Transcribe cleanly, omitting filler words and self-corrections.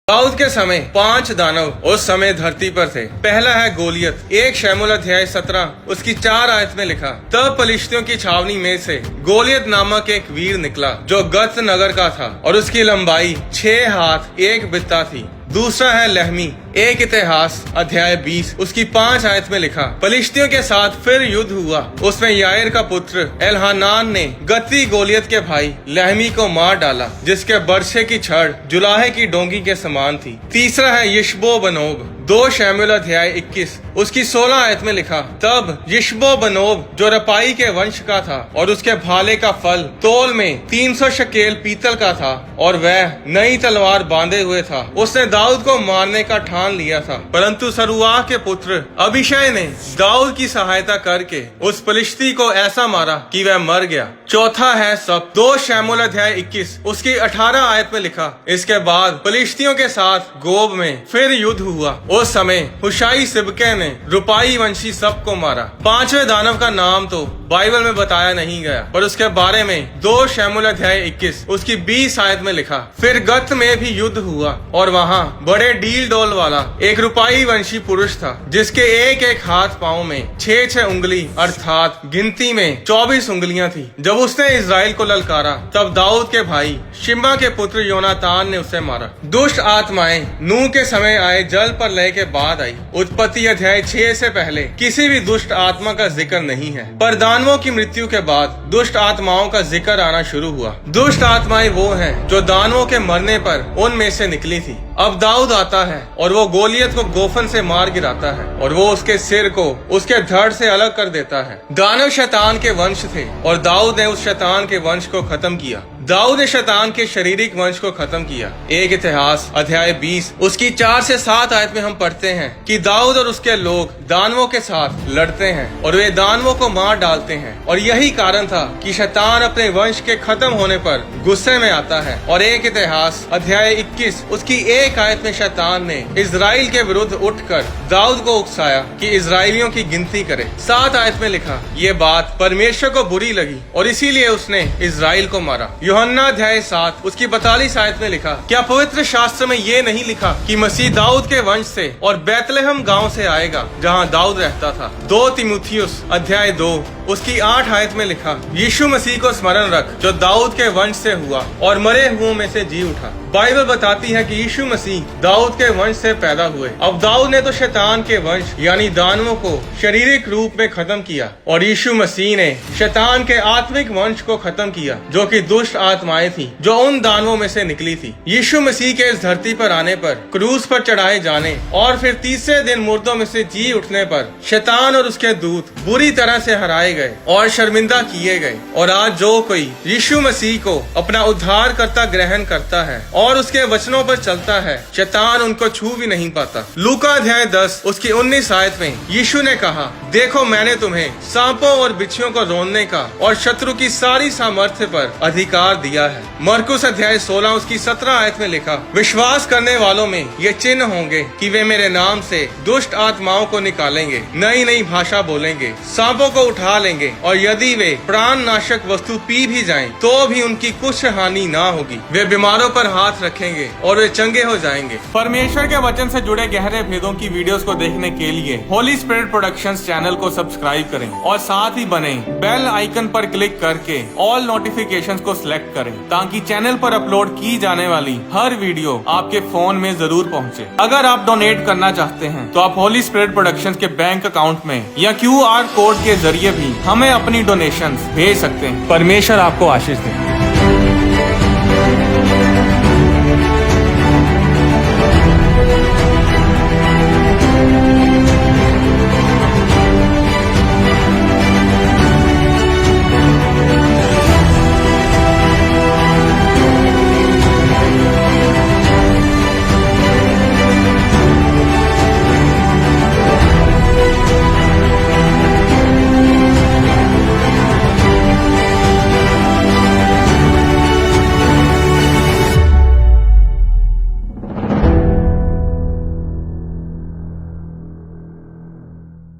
दाऊद के समय 5 दानव उस समय धरती पर थे। पहला है गोलियत। 1 शमूएल अध्याय 17 उसकी 4 आयत में लिखा, तब फलिश्तियों की छावनी में से गोलियत नामक एक वीर निकला जो गत नगर का था और उसकी लंबाई 6 हाथ 1 बित्ता थी। दूसरा है लहमी। 1 इतिहास अध्याय 20 उसकी 5 आयत में लिखा, फलिश्तियों के साथ फिर युद्ध हुआ। उसमें यायर का पुत्र एलहानान ने गती गोलियत के भाई लहमी को मार डाला, जिसके बरछे की छड़ जुलाहे की डोंगी के समान थी। तीसरा है यिशबो बनोब। 2 शमूएल अध्याय 21 उसकी 16 आयत में लिखा, तब यिशबो बनोब जो रपाई के वंश का था और उसके भाले का फल तोल में 300 शकेल पीतल का था और वह नई तलवार बांधे हुए था। उसने दाऊद को मारने का ठान लिया था, परंतु सरुआह के पुत्र अबीशै ने दाऊद की सहायता करके उस फलिश्ती को ऐसा मारा कि वह मर गया। चौथा है सब। 2 शमूएल अध्याय 21 उसकी 18 आयत में लिखा, इसके बाद फलिश्तियों के साथ गोब में फिर युद्ध हुआ। उस समय हुशाई सिबके ने रुपाई वंशी सबको मारा। 5वें दानव का नाम तो बाइबल में बताया नहीं गया, पर उसके बारे में 2 शमूएल अध्याय 21 उसकी 20 आयत में लिखा, फिर गत में भी युद्ध हुआ और वहाँ बड़े डील डोल वाला एक रुपाई वंशी पुरुष था, जिसके एक एक हाथ पांव में 6-6 उंगली अर्थात गिनती में 24 उंगलियां थी। जब उसने इजराइल को ललकारा, तब दाऊद के भाई शिम्मा के पुत्र योनातान ने उसे मारा। दुष्ट आत्माएं नूह के समय आए जल पर लय के बाद आई। उत्पत्ति अध्याय 6 से पहले किसी भी दुष्ट आत्मा का जिक्र नहीं है, पर दानवों की मृत्यु के बाद दुष्ट आत्माओं का जिक्र आना शुरू हुआ। दुष्ट आत्माएं वो हैं जो दानवों के मरने पर उनमें से निकली थी। अब दाऊद आता है और वो गोलियत को गोफन से मार गिराता है और वो उसके सिर को उसके धड़ से अलग कर देता है। दानव शैतान के वंश थे और दाऊद ने उस शैतान के वंश को खत्म किया। दाऊद ने शैतान के शारीरिक वंश को खत्म किया। 1 इतिहास अध्याय 20 उसकी 4 से 7 आयत में हम पढ़ते हैं कि दाऊद और उसके लोग दानवों के साथ लड़ते हैं और वे दानवों को मार डालते हैं, और यही कारण था कि शैतान अपने वंश के खत्म होने पर गुस्से में आता है। और 1 इतिहास अध्याय 21 उसकी 1 आयत में शैतान ने इजराइल के विरुद्ध उठकर दाऊद को उकसाया कि इजराइलियों की गिनती करे। 7 आयत में लिखा, ये बात परमेश्वर को बुरी लगी और इसीलिए उसने इजराइल को मारा। यूहन्ना अध्याय 7 उसकी 42 आयत में लिखा, क्या पवित्र शास्त्र में ये नहीं लिखा कि मसीह दाऊद के वंश से और बैतलहम गांव से आएगा जहां दाऊद रहता था। 2 तीमुथियुस अध्याय 2 उसकी 8 आयत में लिखा, यीशु मसीह को स्मरण रख जो दाऊद के वंश से हुआ और मरे हुओं में से जी उठा। बाइबल बताती है कि यीशु मसीह दाऊद के वंश से पैदा हुए। अब दाऊद ने तो शैतान के वंश यानी दानवों को शारीरिक रूप में खत्म किया और यीशु मसीह ने शैतान के आत्मिक वंश को खत्म किया, जो कि दुष्ट आत्माएं थी जो उन दानवों में से निकली थी। यीशु मसीह के इस धरती पर आने पर, क्रूस पर चढ़ाए जाने और फिर तीसरे दिन मुर्दों में से जी उठने पर शैतान और उसके दूत बुरी तरह से हराए गए और शर्मिंदा किए गए। और आज जो कोई यीशु मसीह को अपना उद्धारकर्ता ग्रहण करता है और उसके वचनों पर चलता है, शैतान उनको छू भी नहीं पाता। लूका अध्याय 10 उसकी 19 आयत में यीशु ने कहा, देखो मैंने तुम्हें सांपों और बिच्छुओं को रोनने का और शत्रु की सारी सामर्थ्य पर अधिकार दिया है। मरकुस अध्याय 16 उसकी 17 आयत में लिखा, विश्वास करने वालों में ये चिन्ह होंगे कि वे मेरे नाम से दुष्ट आत्माओं को निकालेंगे, नई नई भाषा बोलेंगे, सांपों को उठा लेंगे और यदि वे प्राण नाशक वस्तु पी भी जाएं, तो भी उनकी कुछ हानि ना होगी। वे बीमारों पर हाथ रखेंगे और वे चंगे हो जाएंगे। परमेश्वर के वचन से जुड़े गहरे भेदों की वीडियोस को देखने के लिए होली स्पिरिट प्रोडक्शंस चैनल को सब्सक्राइब करें और साथ ही बने बेल आइकन पर क्लिक करके ऑल नोटिफिकेशंस को सिलेक्ट करें, ताकि चैनल पर अपलोड की जाने वाली हर वीडियो आपके फोन में जरूर पहुंचे। अगर आप डोनेट करना चाहते हैं तो आप होली स्पिरिट प्रोडक्शंस के बैंक अकाउंट में या QR कोड के जरिए भी हमें अपनी डोनेशंस भेज सकते हैं। परमेश्वर आपको आशीष दे।